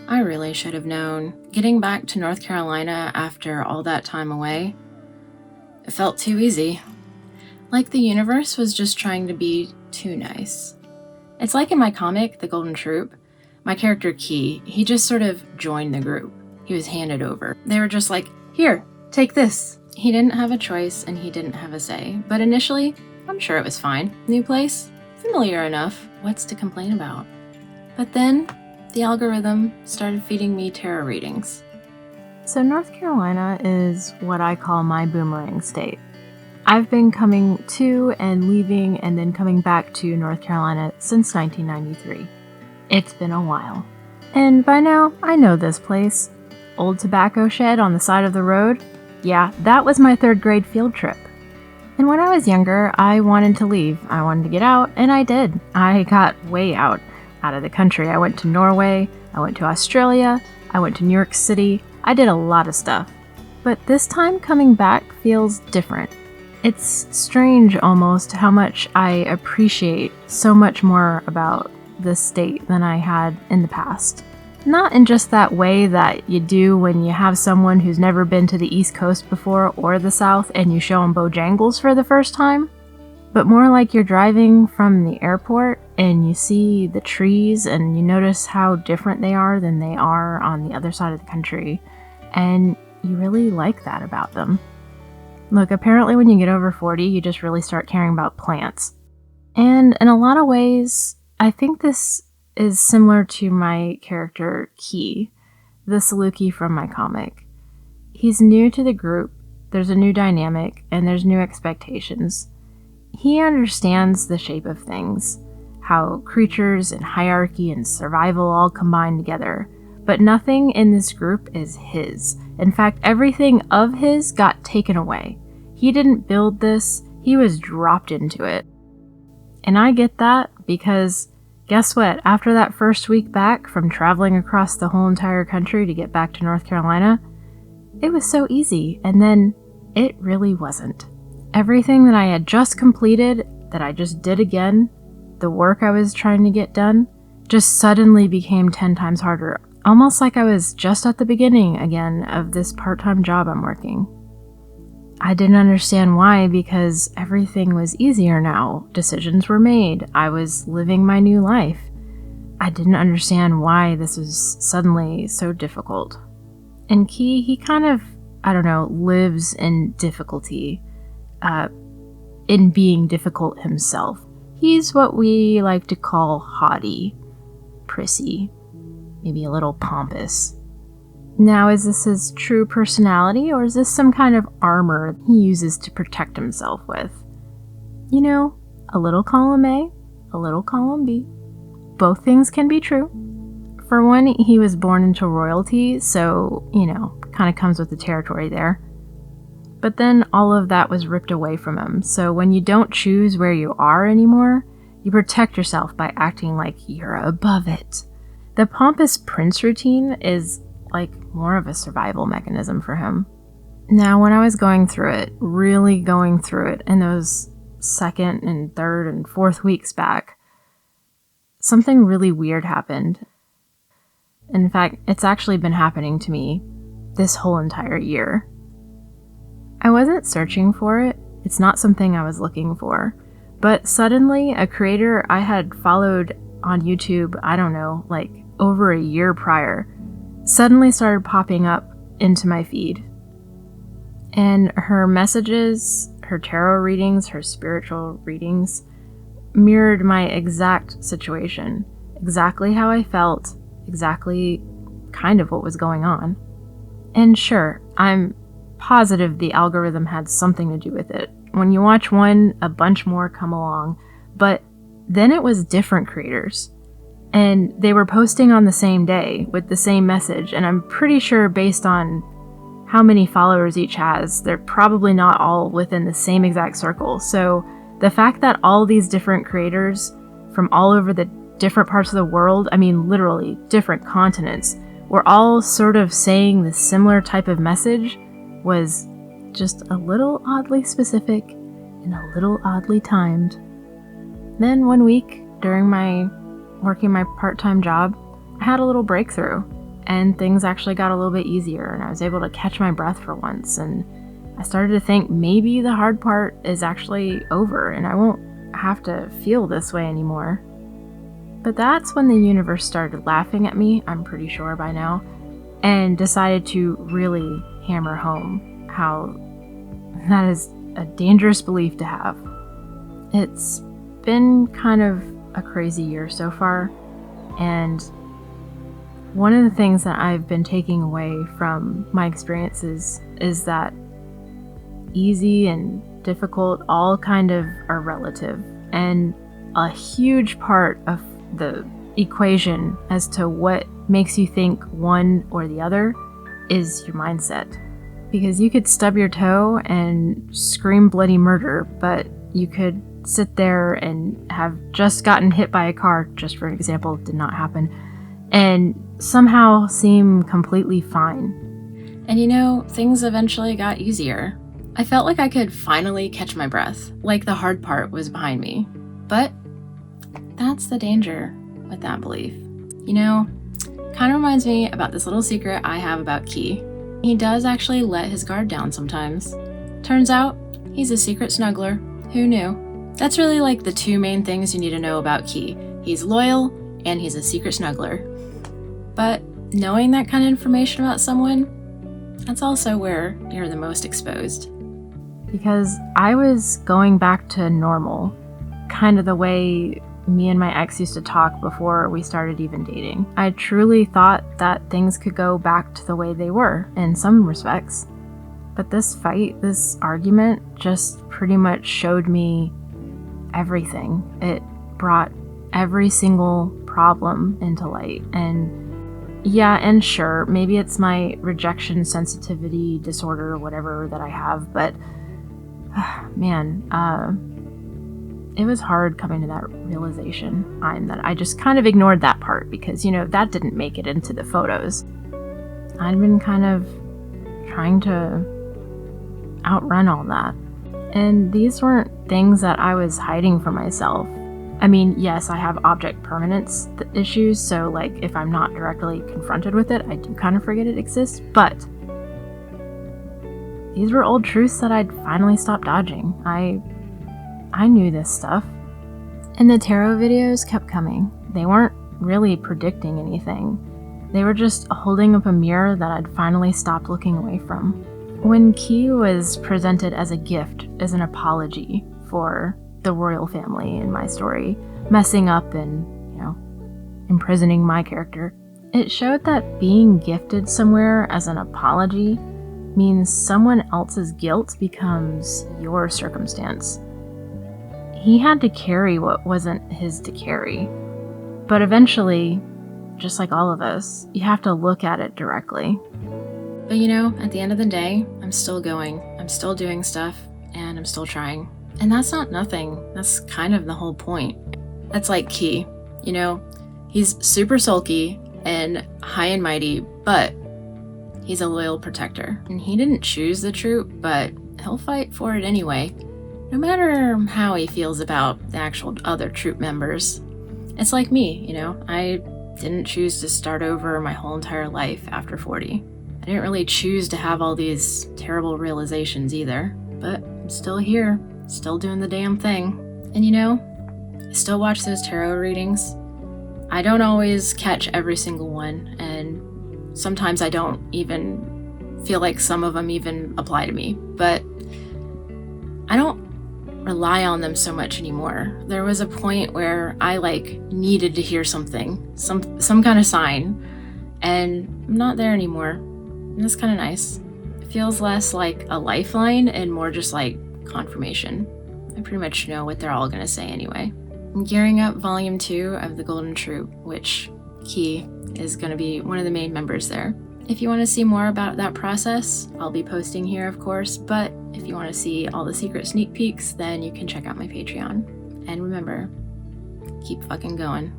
I really should have known. Getting back to North Carolina after all that time away, it felt too easy. Like the universe was just trying to be too nice. It's like in my comic, The Golden Troupe, my character Key, he just sort of joined the group. He was handed over. They were just like, here, take this. He didn't have a choice and he didn't have a say, but initially, I'm sure it was fine. New place, familiar enough, what's to complain about? But then, the algorithm started feeding me tarot readings. So North Carolina is what I call my boomerang state. I've been coming to and leaving and then coming back to North Carolina since 1993. It's been a while. And by now, I know this place. Old tobacco shed on the side of the road? Yeah, that was my 3rd grade field trip. And when I was younger, I wanted to leave. I wanted to get out, and I did. I got way out of the country. I went to Norway, I went to Australia, I went to New York City. I did a lot of stuff. But this time coming back feels different. It's strange almost how much I appreciate so much more about this state than I had in the past. Not in just that way that you do when you have someone who's never been to the East Coast before or the South and you show them Bojangles for the first time, but more like you're driving from the airport and you see the trees and you notice how different they are than they are on the other side of the country, and you really like that about them. Look, apparently when you get over 40, you just really start caring about plants. And in a lot of ways, I think this is similar to my character Key, the Saluki from my comic. He's new to the group, there's a new dynamic, and there's new expectations. He understands the shape of things, how creatures and hierarchy and survival all combine together, but nothing in this group is his. In fact, everything of his got taken away. He didn't build this, he was dropped into it. And I get that because guess what? After that first week back from traveling across the whole entire country to get back to North Carolina, it was so easy, and then it really wasn't. Everything that I had just completed, that I just did again, the work I was trying to get done, just suddenly became 10 times harder. Almost like I was just at the beginning again of this part-time job I'm working. I didn't understand why, because everything was easier now. Decisions were made. I was living my new life. I didn't understand why this was suddenly so difficult. And Key, he kind of, lives in difficulty. In being difficult himself. He's what we like to call haughty, prissy, maybe a little pompous. Now, is this his true personality, or is this some kind of armor he uses to protect himself with? You know, a little column A, a little column B. Both things can be true. For one, he was born into royalty, so, kind of comes with the territory there. But then all of that was ripped away from him, so when you don't choose where you are anymore, you protect yourself by acting like you're above it. The pompous prince routine is like more of a survival mechanism for him. Now, when I was going through it, really going through it in those 2nd and 3rd and 4th weeks back, something really weird happened. In fact, it's actually been happening to me this whole entire year. I wasn't searching for it. It's not something I was looking for. But suddenly, a creator I had followed on YouTube, over a year prior, suddenly started popping up into my feed. And her messages, her tarot readings, her spiritual readings, mirrored my exact situation. Exactly how I felt, exactly kind of what was going on. And sure, I'm positive the algorithm had something to do with it. When you watch one, a bunch more come along. But then it was different creators. And they were posting on the same day with the same message. And I'm pretty sure based on how many followers each has, they're probably not all within the same exact circle. So the fact that all these different creators from all over the different parts of the world, literally different continents, were all sort of saying the similar type of message was just a little oddly specific and a little oddly timed. Then one week, during my working my part-time job, I had a little breakthrough, and things actually got a little bit easier, and I was able to catch my breath for once, and I started to think maybe the hard part is actually over and I won't have to feel this way anymore. But that's when the universe started laughing at me, I'm pretty sure by now, and decided to really hammer home how that is a dangerous belief to have. It's been kind of a crazy year so far, and one of the things that I've been taking away from my experiences is that easy and difficult all kind of are relative, and a huge part of the equation as to what makes you think one or the other is your mindset. Because you could stub your toe and scream bloody murder, but you could sit there and have just gotten hit by a car, just for an example, did not happen, and somehow seem completely fine. And things eventually got easier. I felt like I could finally catch my breath, like the hard part was behind me. But that's the danger with that belief. Kind of reminds me about this little secret I have about Key. He does actually let his guard down sometimes. Turns out, he's a secret snuggler. Who knew? That's really like the two main things you need to know about Key. He's loyal, and he's a secret snuggler. But knowing that kind of information about someone, that's also where you're the most exposed. Because I was going back to normal, kind of the way me and my ex used to talk before we started even dating. I truly thought that things could go back to the way they were in some respects. But this fight, this argument, just pretty much showed me everything. It brought every single problem into light. And sure, maybe it's my rejection sensitivity disorder or whatever that I have, but it was hard coming to that realization. That I just kind of ignored that part because, that didn't make it into the photos. I'd been kind of trying to outrun all that. And these weren't things that I was hiding from myself. I mean, yes, I have object permanence issues, so if I'm not directly confronted with it, I do kind of forget it exists, but these were old truths that I'd finally stopped dodging. I knew this stuff. And the tarot videos kept coming. They weren't really predicting anything. They were just holding up a mirror that I'd finally stopped looking away from. When Key was presented as a gift, as an apology for the royal family in my story, messing up and, imprisoning my character, it showed that being gifted somewhere as an apology means someone else's guilt becomes your circumstance. He had to carry what wasn't his to carry. But eventually, just like all of us, you have to look at it directly. But at the end of the day, I'm still going. I'm still doing stuff, and I'm still trying. And that's not nothing. That's kind of the whole point. That's like Key. He's super sulky and high and mighty, but he's a loyal protector. And he didn't choose the troop, but he'll fight for it anyway. No matter how he feels about the actual other troop members. It's like me, I didn't choose to start over my whole entire life after 40. I didn't really choose to have all these terrible realizations either, but I'm still here, still doing the damn thing. And I still watch those tarot readings. I don't always catch every single one, and sometimes I don't even feel like some of them even apply to me, but I don't rely on them so much anymore. There was a point where I needed to hear something, some kind of sign, and I'm not there anymore. And that's kind of nice. It feels less like a lifeline and more just like confirmation. I pretty much know what they're all gonna say anyway. I'm gearing up volume 2 of the Golden Troupe, which Key is gonna be one of the main members there. If you want to see more about that process, I'll be posting here, of course, but if you want to see all the secret sneak peeks, then you can check out my Patreon. And remember, keep fucking going.